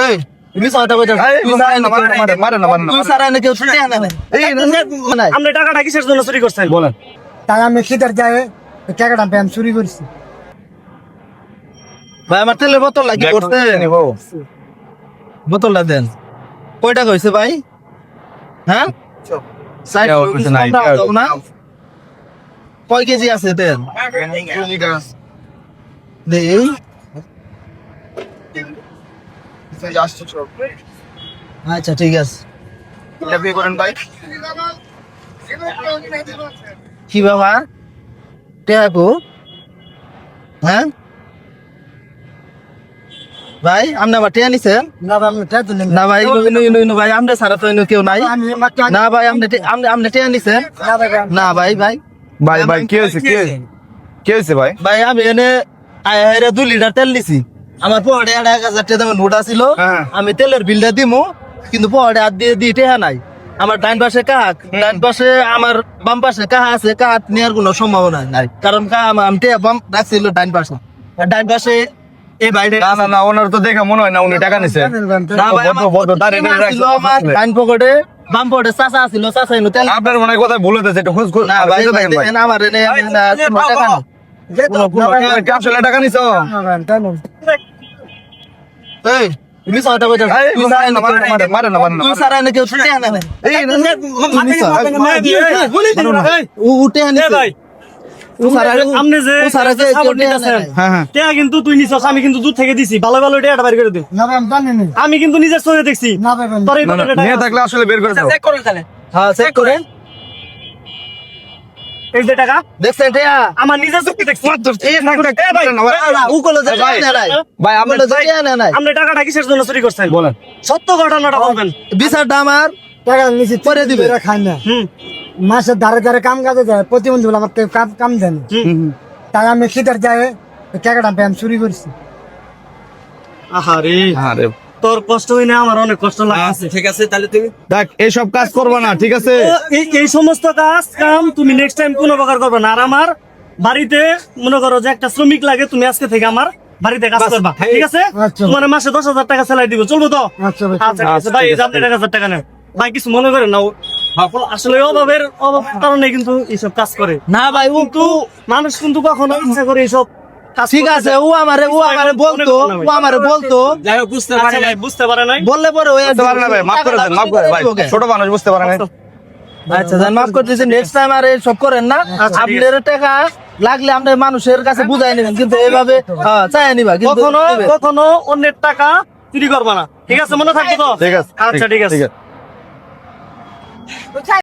এই তুমি সাটা কইতা তুই সারা না মারে না তুই সারা না কেউ ছুটে আনা এই না আপনি টাকাটা কিসের জন্য চুরি করছেন বলেন তাই আমি খিদার যায় টাকাটা আমি চুরি করছি। ভাই আমার তেলের বোতল লাগি করতে বোতলটা দেন কয়টা কইছে ভাই হ্যাঁ সাইড না কয় কেজি আছে তেল দেই আচ্ছা ঠিক আছে কি বাবা টেকো হ্যাঁ ভাই আপনি আমার টেয়া নিছেন না ভাই আমি টাকা দিলাম না ভাই ইনো ভাই আমরা সারা তো ইনো কেউ নাই আমি না ভাই আপনি টেয়া নিছেন না ভাই ভাই ভাই ভাই কি হয়েছে কি হয়েছে ভাই ভাই আমি এনে আয়া 2 লিটার তেল নিছি আমার পড়ে 1000 টাকা দামের নোট আছিল আমি তেলের বিলটা দিমু কিন্তু পড়ে আর দিয়ে দিতে নাই আমার ডান পাশে কাক ডান পাশে আমার বাম পাশে কাহা আছে কাক নেওয়ার কোনো সম্ভাবনা নাই কারণ কা আমি টেয়া বাম রাখছিল ডান পাশে এই বাইরে না না ওনার তো দেখা মনে হয় না উনি টাকা নিছে না ভাই আমার ডান পকেটে বাম পকেটে চাচা ছিল চাচা ইনো তেল আপনার মনে হয় কথা ভুল হতেছে একটু খোঁজ না ভাই দেখেন ভাই আমার এনে টাকা না আসলে টাকা নিছো এই তুমি সাটা কইতা তুই সারা না মারে না তুই সারা না কেউ ছুটে আনা এই উঠে আনিস ভাই ও সারা আপনি যে ও সারা যে সাপোর্ট দিতেছেন টেয়া কিন্তু তুই নিছস আমি কিন্তু দূর থেকে দিছি ভালো ভালো টেয়াটা বাইর করে দে না ভাই আমি জানি না আমি কিন্তু নিজের চোখে দেখছি না ভাই তোর এই নিয়ে থাকলে আসলে বের করে দাও চেক করেন তাহলে হ্যাঁ চেক করেন এই যে টাকা দেখছেন টিয়া আমার নিজের চোখে দেখছি ও কলে যে না নাই ভাই আমরা আমরা যাই না নাই আপনি টাকাটা কিসের জন্য চুরি করছেন বলেন সত্য ঘটনাটা বলবেন বিচারটা আমার টাকা নিচে পরে দিবে। খাই না হুম মাসের ধারে ধারে কাম কাজে যায় প্রতিবন্ধী বলে আমার তো কাম দেন তাই আমি খিদার যায় টাকাটা আমি চুরি করছি। আহারে আরে তোর কষ্ট হই না আমার অনেক কষ্ট লাগছে ঠিক আছে তাহলে তুমি দেখ এইসব কাজ করবা না ঠিক আছে এই সমস্ত কাম তুমি নেক্সট টাইম কোনো প্রকার করবে না আর আমার বাড়িতে মনে করো যে একটা শ্রমিক লাগে তুমি আজকে থেকে আমার বাড়িতে কাজ করবা ঠিক আছে আচ্ছা। তোমার মাসে 10,000 টাকা স্যালারি দিব চলবো তো আচ্ছা ভাই আচ্ছা ঠিক আছে ভাই এই যে আপনি 1,000 টাকা নেন ভাই কিছু মনে করেন না আসলে অভাবের কারণে কিন্তু এইসব কাজ করে না ভাই ও কিন্তু মানুষ কিন্তু কখনো ইচ্ছা করে এইসব কাজ ঠিক করতে আছে যায়। ও আমারে বলতো যাই হোক বুঝতে পারে নাই বুঝতে পারে নাই বললে পরে ওই বুঝতে পারে না ভাই মাফ করে দেন মাফ করে ভাই ছোট মানুষ বুঝতে পারে না আচ্ছা জান মাফ করে দিয়েছেন নেক্সট টাইম আর সব করেন না আপনার টাকা লাগলে আপনি মানুষের কাছে বুঝাই নেবেন কিন্তু এইভাবে চাই নিবা কিন্তু কখনো অন্যের টাকা চুরি করবা না ঠিক আছে মনে থাকবে তো ঠিক আছে আচ্ছা ঠিক আছে ঠিক আছে